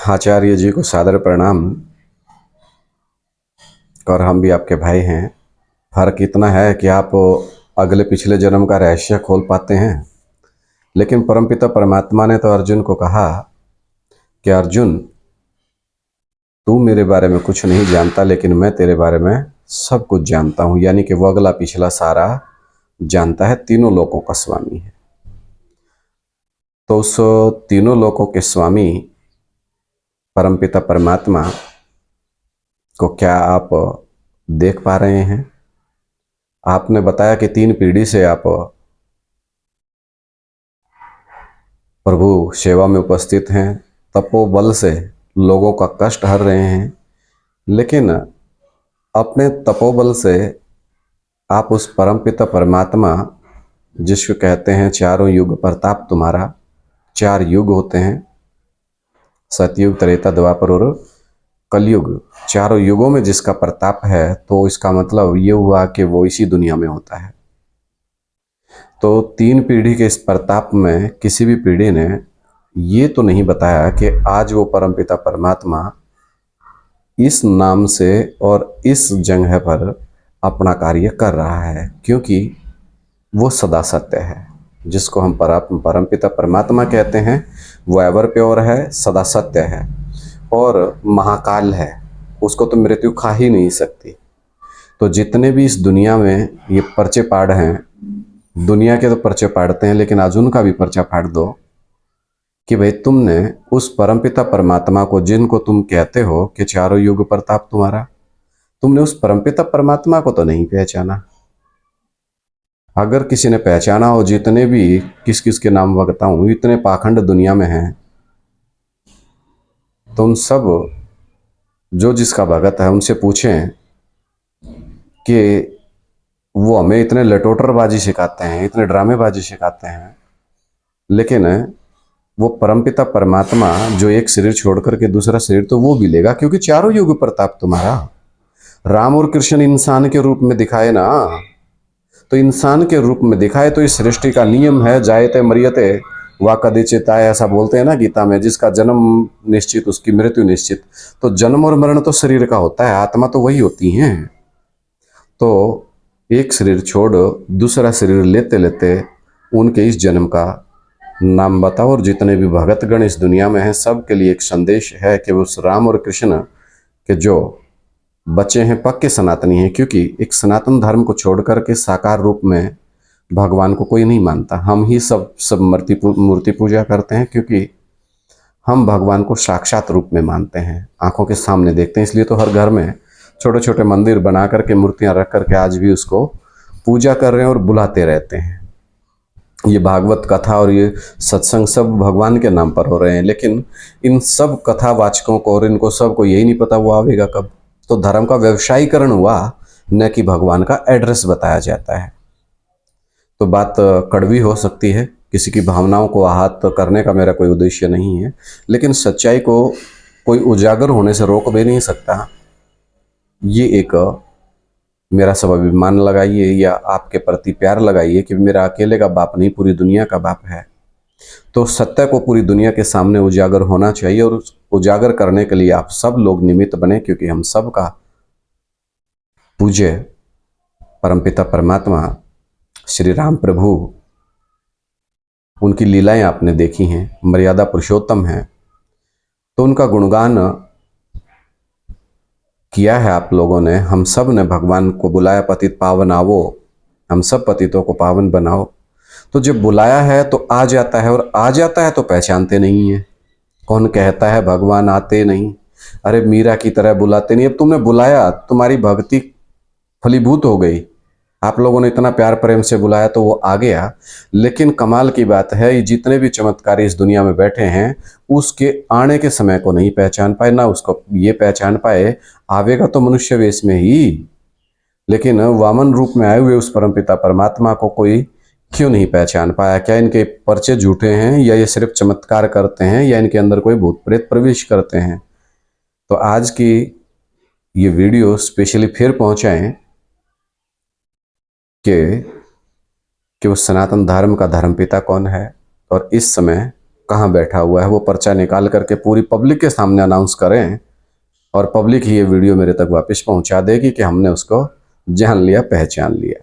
आचार्य जी को सादर प्रणाम। और हम भी आपके भाई हैं। फर्क इतना है कि आप अगले पिछले जन्म का रहस्य खोल पाते हैं, लेकिन परमपिता परमात्मा ने तो अर्जुन को कहा कि अर्जुन, तू मेरे बारे में कुछ नहीं जानता, लेकिन मैं तेरे बारे में सब कुछ जानता हूँ। यानी कि वो अगला पिछला सारा जानता है, तीनों लोकों का स्वामी है। तो उस तीनों लोकों के स्वामी परमपिता परमात्मा को क्या आप देख पा रहे हैं? आपने बताया कि 3 पीढ़ी से आप प्रभु सेवा में उपस्थित हैं, तपोबल से लोगों का कष्ट हर रहे हैं, लेकिन अपने तपोबल से आप उस परमपिता परमात्मा, जिसको कहते हैं चारों युग प्रताप तुम्हारा, 4 युग होते हैं, सतयुग, त्रेता, द्वापर और कलयुग, चारों युगों में जिसका प्रताप है, तो इसका मतलब ये हुआ कि वो इसी दुनिया में होता है। तो 3 पीढ़ी के इस प्रताप में किसी भी पीढ़ी ने ये तो नहीं बताया कि आज वो परमपिता परमात्मा इस नाम से और इस जगह पर अपना कार्य कर रहा है, क्योंकि वो सदा सत्य है। जिसको हम परमपिता परमात्मा कहते हैं, वो एवर प्योर है, सदा सत्य है और महाकाल है। उसको तो मृत्यु खा ही नहीं सकती। तो जितने भी इस दुनिया में ये पर्चे पाड़ हैं, दुनिया के तो पर्चे पाड़ते हैं, लेकिन आज उनका भी पर्चा फाड़ दो कि भाई तुमने उस परमपिता परमात्मा को, जिनको तुम कहते हो कि चारों युग प्रताप तुम्हारा, तुमने उस परमपिता परमात्मा को तो नहीं पहचाना। अगर किसी ने पहचाना हो, जितने भी किस किस के नाम बताऊं, इतने पाखंड दुनिया में हैं, तो उन सब जो जिसका भगत है उनसे पूछें कि वो हमें इतने लटोटरबाजी सिखाते हैं, इतने ड्रामेबाजी सिखाते हैं, लेकिन वो परमपिता परमात्मा जो एक शरीर छोड़ करके दूसरा शरीर तो वो भी लेगा, क्योंकि चारों युग प्रताप तुम्हारा। राम और कृष्ण इंसान के रूप में दिखाए ना, तो इंसान के रूप में दिखाए तो इस सृष्टि का नियम है, जायते मरियते वा कदिचिताय, ऐसा बोलते हैं ना गीता में। जिसका जन्म निश्चित उसकी मृत्यु निश्चित। तो जन्म और मरण तो शरीर का होता है, आत्मा तो वही होती है। तो एक शरीर छोड़ दूसरा शरीर लेते लेते उनके इस जन्म का नाम बताओ। और जितने भी भगतगण इस दुनिया में हैं, सबके लिए एक संदेश है कि उस राम और कृष्ण के जो बच्चे हैं पक्के सनातनी हैं, क्योंकि एक सनातन धर्म को छोड़ करके साकार रूप में भगवान को कोई नहीं मानता। हम ही सब मूर्ति पूजा करते हैं, क्योंकि हम भगवान को साक्षात रूप में मानते हैं, आंखों के सामने देखते हैं। इसलिए तो हर घर में छोटे छोटे मंदिर बना करके, मूर्तियां रख करके आज भी उसको पूजा कर रहे हैं और बुलाते रहते हैं। ये भागवत कथा और ये सत्संग सब भगवान के नाम पर हो रहे हैं, लेकिन इन सब कथावाचकों को और इनको सबको यही नहीं पता वो आवेगा कब। तो धर्म का व्यवसायीकरण हुआ, न कि भगवान का एड्रेस बताया जाता है। तो बात कड़वी हो सकती है, किसी की भावनाओं को आहत करने का मेरा कोई उद्देश्य नहीं है, लेकिन सच्चाई को कोई उजागर होने से रोक भी नहीं सकता। ये एक मेरा स्वाभिमान लगाइए या आपके प्रति प्यार लगाइए कि मेरा अकेले का बाप नहीं, पूरी दुनिया का बाप है। तो सत्य को पूरी दुनिया के सामने उजागर होना चाहिए, और उस उजागर करने के लिए आप सब लोग निमित्त बने, क्योंकि हम सब का पूज्य परमपिता परमात्मा श्री राम प्रभु, उनकी लीलाएं आपने देखी हैं, मर्यादा पुरुषोत्तम हैं। तो उनका गुणगान किया है आप लोगों ने, हम सब ने भगवान को बुलाया, पतित पावन आवो, हम सब पतितों को पावन बनाओ। तो जब बुलाया है तो आ जाता है, और आ जाता है तो पहचानते नहीं है। कौन कहता है भगवान आते नहीं? अरे मीरा की तरह बुलाते नहीं। अब तुमने बुलाया, तुम्हारी भक्ति फलीभूत हो गई, आप लोगों ने इतना प्यार प्रेम से बुलाया तो वो आ गया। लेकिन कमाल की बात है, ये जितने भी चमत्कारी इस दुनिया में बैठे हैं, उसके आने के समय को नहीं पहचान पाए, ना उसको ये पहचान पाए आवेगा तो मनुष्य वेश में ही, लेकिन वामन रूप में आए हुए उस परमपिता परमात्मा को कोई क्यों नहीं पहचान पाया? क्या इनके पर्चे झूठे हैं, या ये सिर्फ चमत्कार करते हैं, या इनके अंदर कोई भूत प्रेत प्रवेश करते हैं? तो आज की ये वीडियो स्पेशली फिर पहुंचाएं कि उस सनातन धर्म का धर्मपिता कौन है, और इस समय कहाँ बैठा हुआ है, वो पर्चा निकाल करके पूरी पब्लिक के सामने अनाउंस करें और पब्लिक ही ये वीडियो मेरे तक वापस पहुंचा देगी कि हमने उसको जान लिया, पहचान लिया।